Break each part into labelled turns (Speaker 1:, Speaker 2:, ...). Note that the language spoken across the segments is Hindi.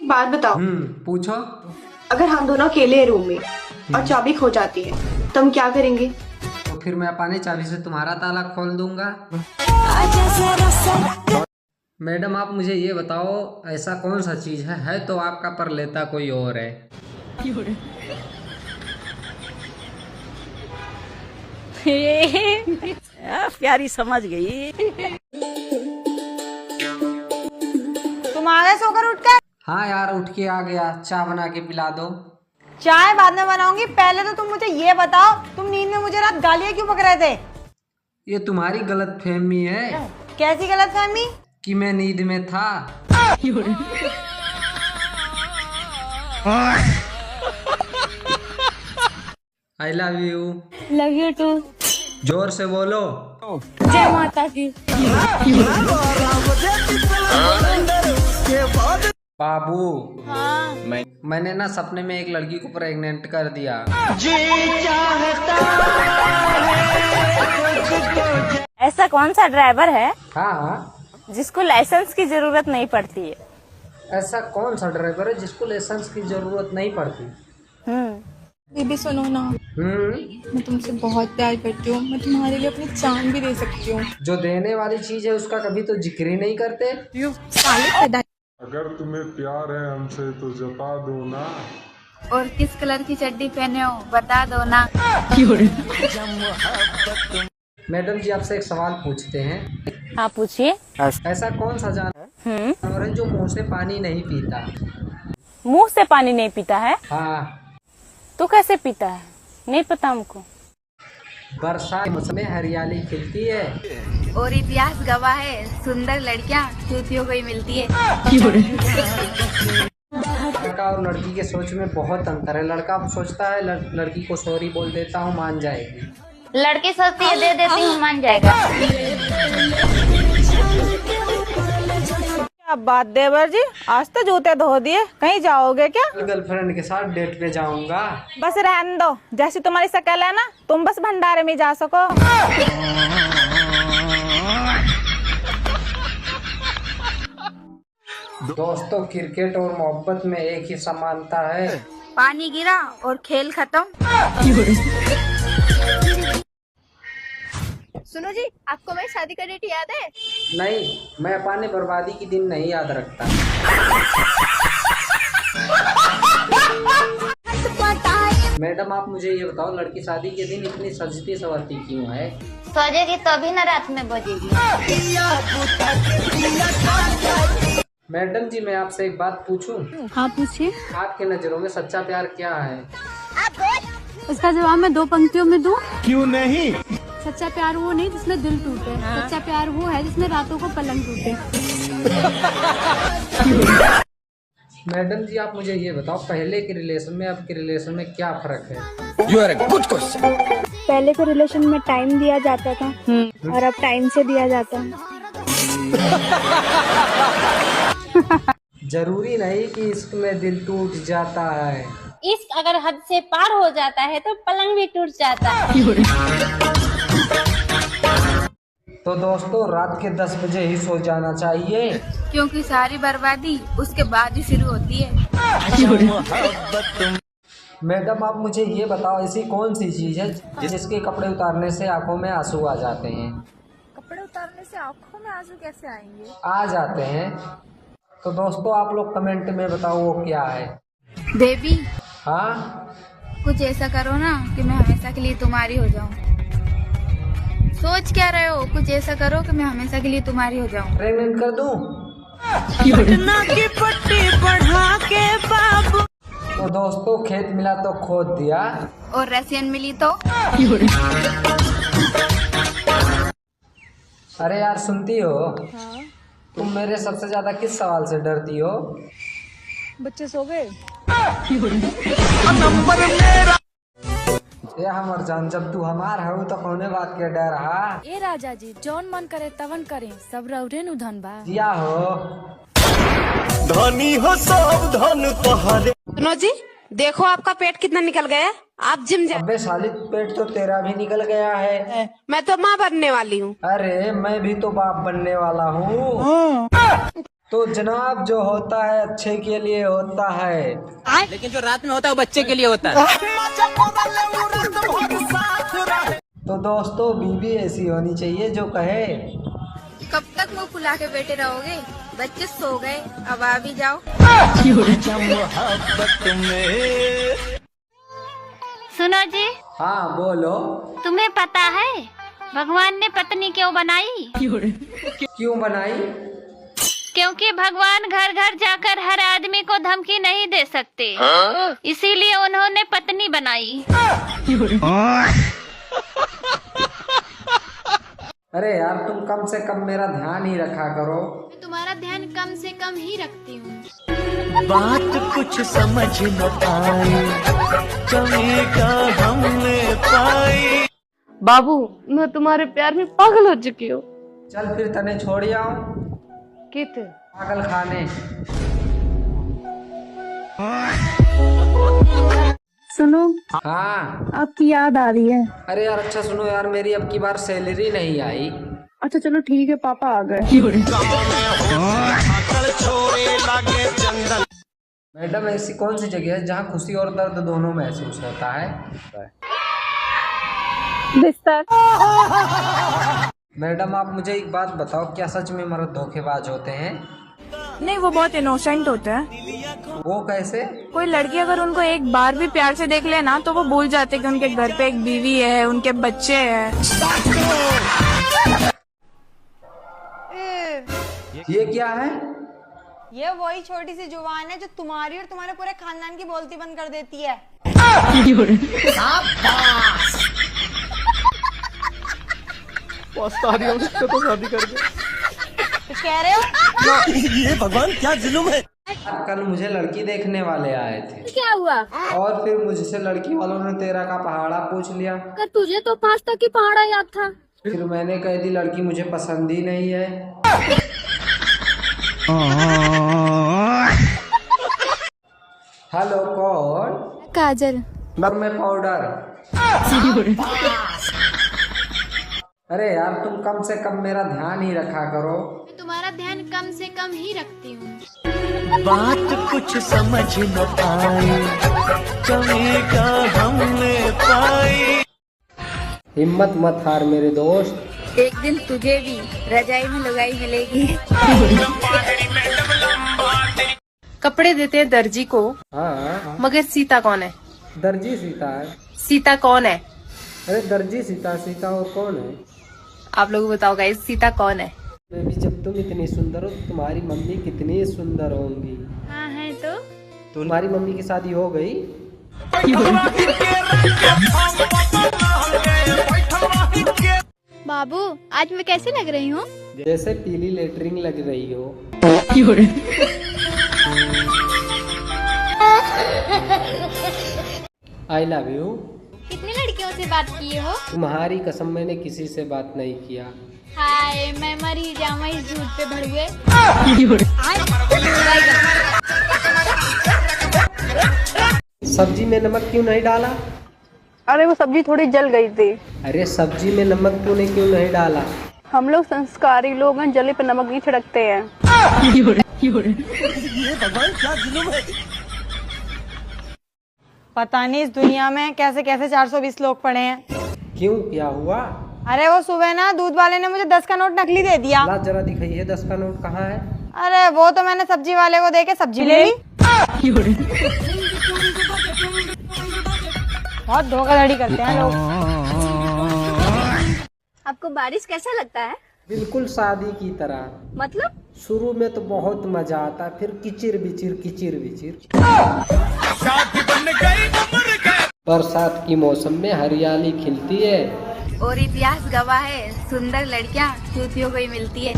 Speaker 1: बात बताओ।
Speaker 2: पूछो।
Speaker 1: अगर हम दोनों अकेले हैं रूम में और चाबी खो जाती है तो हम क्या करेंगे?
Speaker 2: तो फिर मैं अपनी चाबी से तुम्हारा ताला खोल दूंगा। मैडम आप मुझे ये बताओ, ऐसा कौन सा चीज है तो आपका पर लेता कोई और है?
Speaker 3: प्यारी समझ गई। तुम आ गए सोकर उठकर?
Speaker 2: हाँ यार, उठ के आ गया। चाय बना के पिला दो।
Speaker 3: चाय बाद में बनाऊंगी, पहले तो तुम मुझे ये बताओ, तुम नींद में मुझे रात गालियां क्यों बक रहे थे?
Speaker 2: ये तुम्हारी गलत फहमी है।
Speaker 3: कैसी गलतफहमी?
Speaker 2: कि मैं नींद में था। I love you.
Speaker 4: Love you too.
Speaker 2: जोर से बोलो।
Speaker 4: जय माता की।
Speaker 2: बाबू,
Speaker 3: हाँ।
Speaker 2: मैंने ना सपने में एक लड़की को प्रेग्नेंट कर दिया।
Speaker 4: ऐसा कौन सा ड्राइवर है
Speaker 2: हाँ,
Speaker 4: जिसको लाइसेंस की जरूरत नहीं पड़ती है?
Speaker 2: ऐसा कौन सा ड्राइवर है जिसको लाइसेंस की जरूरत नहीं पड़ती?
Speaker 5: बेबी सुनो ना, मैं तुमसे बहुत प्यार करती हूँ। मैं तुम्हारे लिए अपनी जान भी दे सकती हूँ।
Speaker 2: जो देने वाली चीज है उसका कभी तो जिक्र ही नहीं करते।
Speaker 6: अगर तुम्हें प्यार है हमसे तो जता दो ना।
Speaker 7: और किस कलर की चड्डी पहने हो बता दो ना।
Speaker 2: मैडम जी आपसे एक सवाल पूछते हैं।
Speaker 4: हाँ पूछिए।
Speaker 2: ऐसा कौन सा जानवर है जो मुंह से पानी नहीं पीता?
Speaker 4: मुंह से पानी नहीं पीता है?
Speaker 2: हाँ।
Speaker 4: तो कैसे पीता है? नहीं पता हमको।
Speaker 2: बरसात के मौसम में हरियाली खिलती है
Speaker 7: और इतिहास गवाह है, सुंदर लड़कियां चूतियों को ही मिलती है।
Speaker 2: लड़का और लड़की के सोच में बहुत अंतर है। लड़का सोचता है लड़की को सॉरी बोल देता हूँ मान जाएगी।
Speaker 7: लड़की सोचती है दे देती हूँ मान जाएगा।
Speaker 3: क्या बात देवर जी, आज तो जूते धो दिए, कहीं जाओगे क्या?
Speaker 2: गर्लफ्रेंड के साथ डेट पे जाऊंगा।
Speaker 3: बस रहने दो, जैसी तुम्हारी शक्ल है ना, तुम बस भंडारे में जा सको।
Speaker 2: दोस्तों, क्रिकेट और मोहब्बत में एक ही समानता है।
Speaker 7: पानी गिरा और खेल खत्म।
Speaker 5: सुनो जी, आपको मेरी शादी का डेट याद है?
Speaker 2: नहीं, मैं अपने बर्बादी की दिन नहीं याद रखता। मैडम आप मुझे ये बताओ, लड़की शादी के दिन इतनी सजती सवरती क्यों है?
Speaker 7: सजेगी तभी ना रात में बजेगी।
Speaker 2: मैडम जी मैं आपसे एक बात पूछूं?
Speaker 4: हाँ पूछिए।
Speaker 2: आपके नजरों में सच्चा प्यार क्या है?
Speaker 4: इसका जवाब मैं 2 पंक्तियों में दूं?
Speaker 6: क्यों नहीं?
Speaker 4: सच्चा प्यार वो नहीं जिसमें दिल टूटे। सच्चा प्यार वो है जिसमें रातों को पलंग टूटे।
Speaker 2: मैडम जी आप मुझे ये बताओ, पहले के रिलेशन में अब के रिलेशन में क्या फर्क है?
Speaker 8: पहले के रिलेशन में टाइम दिया जाता था और अब टाइम से दिया जाता है।
Speaker 2: जरूरी नहीं कि इश्क में दिल टूट जाता है।
Speaker 4: इश्क अगर हद से पार हो जाता है तो पलंग भी टूट जाता है।
Speaker 2: तो दोस्तों, रात के 10 बजे ही सो जाना चाहिए,
Speaker 7: क्योंकि सारी बर्बादी उसके बाद ही शुरू होती है।
Speaker 2: मैडम आप मुझे ये बताओ, ऐसी कौन सी चीज है जिसके कपड़े उतारने से आंखों में आंसू आ जाते हैं?
Speaker 5: कपड़े उतारने से आंखों में आंसू कैसे आएंगे?
Speaker 2: आ जाते हैं। तो दोस्तों आप लोग कमेंट में बताओ वो क्या है?
Speaker 7: बेबी
Speaker 2: हाँ,
Speaker 7: कुछ ऐसा करो ना कि मैं हमेशा के लिए तुम्हारी हो जाऊं। सोच क्या रहे हो? कुछ ऐसा करो कि मैं हमेशा के लिए तुम्हारी हो जाऊं।
Speaker 2: प्रेग्नेंट कर दूं?
Speaker 3: की पट्टी बढ़ा के बाबू।
Speaker 2: तो दोस्तों, खेत मिला तो खोद दिया।
Speaker 7: और रसियन मिली तो?
Speaker 2: अरे यार सुनती हो? तुम मेरे सबसे ज्यादा किस सवाल से डरती हो?
Speaker 5: बच्चे सो गए?
Speaker 2: ये हमर जान, जब तू हमार है तो कौने बात के डर हा?
Speaker 4: ए राजा जी, जौन मन करे तवन करे, सब रौरे नु धन बा।
Speaker 2: जिया हो
Speaker 3: धनी हो सब धन तोहरे।
Speaker 9: सुनो जी, देखो आपका पेट कितना निकल गया। आप जिम जा।
Speaker 2: अबे साली, पेट तो तेरा भी निकल गया है।
Speaker 9: मैं तो माँ बनने वाली हूँ।
Speaker 2: अरे मैं भी तो बाप बनने वाला हूँ। तो जनाब जो होता है अच्छे के लिए होता है,
Speaker 9: लेकिन जो रात में होता है वो बच्चे के लिए होता है।
Speaker 2: तो दोस्तों बीवी ऐसी होनी चाहिए जो कहे
Speaker 7: कब तक मुंह फुला के बैठे रहोगे? बच्चे सो गए, अब आ भी जाओ।
Speaker 4: सुनो जी,
Speaker 2: हाँ बोलो।
Speaker 4: तुम्हें पता है भगवान ने पत्नी क्यों बनाई?
Speaker 2: क्यों बनाई?
Speaker 4: क्योंकि भगवान घर घर जाकर हर आदमी को धमकी नहीं दे सकते, इसीलिए उन्होंने पत्नी बनाई।
Speaker 2: अरे यार तुम कम से कम मेरा ध्यान ही रखा करो।
Speaker 7: तुम्हारा ध्यान कम से कम ही रखती हूँ।
Speaker 10: बात कुछ समझ न पाई, कमी का हमने पाई।
Speaker 5: बाबू, मैं तुम्हारे प्यार में पागल हो चुकी हूँ।
Speaker 2: चल फिर तने छोड़ आओ
Speaker 5: कित
Speaker 2: पागल खाने।
Speaker 8: सुनो,
Speaker 2: हाँ
Speaker 8: आपकी याद आ रही है।
Speaker 2: अरे यार अच्छा सुनो यार, मेरी अब की बार सैलरी नहीं आई।
Speaker 8: अच्छा चलो ठीक है, पापा आ गए।
Speaker 2: मैडम ऐसी कौन सी जगह है जहाँ खुशी और दर्द दोनों महसूस होता है?
Speaker 8: बिस्तर।
Speaker 2: मैडम आप मुझे एक बात बताओ, क्या सच में मर्द धोखेबाज होते हैं?
Speaker 5: नहीं, वो बहुत इनोसेंट होते हैं।
Speaker 2: वो कैसे?
Speaker 5: कोई लड़की अगर उनको एक बार भी प्यार से देख ले ना, तो वो भूल जाते कि उनके घर पे एक बीवी है, उनके बच्चे हैं।
Speaker 2: ये क्या है?
Speaker 3: ये वही छोटी सी जुबान है जो तुम्हारी और तुम्हारे पूरे खानदान की बोलती बंद कर देती है।
Speaker 10: तो शादी कर दे।
Speaker 3: कुछ कह रहे हो?
Speaker 10: ये भगवान क्या जुल्म है।
Speaker 2: कल मुझे लड़की देखने वाले आए थे।
Speaker 4: क्या हुआ?
Speaker 2: और फिर मुझसे लड़की वालों ने तेरा का पहाड़ा पूछ लिया।
Speaker 4: कर तुझे तो 5 तक की पहाड़ा याद था।
Speaker 2: फिर मैंने कह दी लड़की मुझे पसंद ही नहीं है। हेलो कौन?
Speaker 7: काजल।
Speaker 2: मैं पाउडर। अरे यार तुम कम से कम मेरा ध्यान ही रखा करो।
Speaker 7: तुम्हारा ध्यान कम से कम ही रखती हूँ।
Speaker 10: बात कुछ समझ न पाई, कमी का हमने पाई।
Speaker 2: हिम्मत मत हार मेरे दोस्त,
Speaker 7: एक दिन तुझे भी रजाई में लुगाई मिलेगी।
Speaker 5: कपड़े देते हैं दर्जी को,
Speaker 2: हाँ
Speaker 5: मगर सीता कौन है?
Speaker 2: दर्जी सीता है।
Speaker 5: सीता कौन है?
Speaker 2: अरे दर्जी सीता, सीता और कौन है?
Speaker 5: आप लोग बताओ गाइस, सीता कौन है?
Speaker 2: मैं भी जब तुम इतनी सुंदर हो तो तुम्हारी मम्मी कितनी सुंदर होंगी।
Speaker 7: हाँ है तो।
Speaker 2: तुम्हारी मम्मी की शादी हो गई?
Speaker 7: बाबू आज मैं कैसे लग रही हूँ?
Speaker 2: जैसे पीली लेटरिंग लग रही हो। आई लव यू।
Speaker 7: कितनी लड़कियों से बात किए हो?
Speaker 2: तुम्हारी कसम मैंने किसी से बात नहीं किया।
Speaker 7: हाय मैं मर ही जाऊँ इस झूठ पे भड़ुए।
Speaker 2: सब्जी में नमक क्यों नहीं डाला?
Speaker 8: अरे वो सब्जी थोड़ी जल गई थी।
Speaker 2: अरे सब्जी में नमक तूने क्यों नहीं डाला?
Speaker 8: हम लोग संस्कारी लोग हैं, जले पे नमक नहीं छिड़कते हैं।
Speaker 10: ये भगवान क्या जुल्म है।
Speaker 3: पता नहीं इस दुनिया में कैसे कैसे 420 लोग पड़े हैं।
Speaker 2: क्यों, क्या हुआ?
Speaker 3: अरे वो सुबह ना दूध वाले ने मुझे 10 का नोट नकली दे दिया।
Speaker 2: ला जरा दिखाइए 10 का नोट कहाँ है?
Speaker 3: अरे वो तो मैंने सब्जी वाले को दे के सब्जी ले ली। बहुत धोखाधड़ी करते हैं लोग।
Speaker 4: आपको बारिश कैसा लगता है?
Speaker 2: बिल्कुल शादी की तरह।
Speaker 4: मतलब?
Speaker 2: शुरू में तो बहुत मजा आता, फिर किचिर बिचिर किचिर बिचिर। बरसात की मौसम में हरियाली खिलती है
Speaker 7: और इतिहास गवाह है, सुंदर लड़कियाँ चूतियों को ही मिलती है।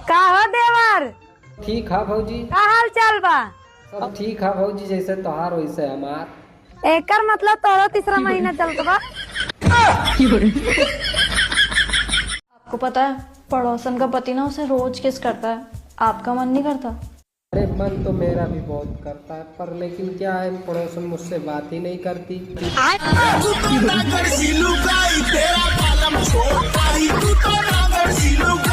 Speaker 3: का हो देवर?
Speaker 2: ठीक है भौजी।
Speaker 3: का हाल चाल बा?
Speaker 2: सब ठीक है भौजी, जैसे त्योहार वैसे हमार।
Speaker 3: एकर मतलब तोरो तीसरा महीना चलता बा।
Speaker 5: आपको पता है पड़ोसन का पति ना उसे रोज किस करता है, आपका मन नहीं करता?
Speaker 2: अरे मन तो मेरा भी बहुत करता है, पर लेकिन क्या है पड़ोसन मुझसे बात ही नहीं करती।
Speaker 10: कर सी लूंगा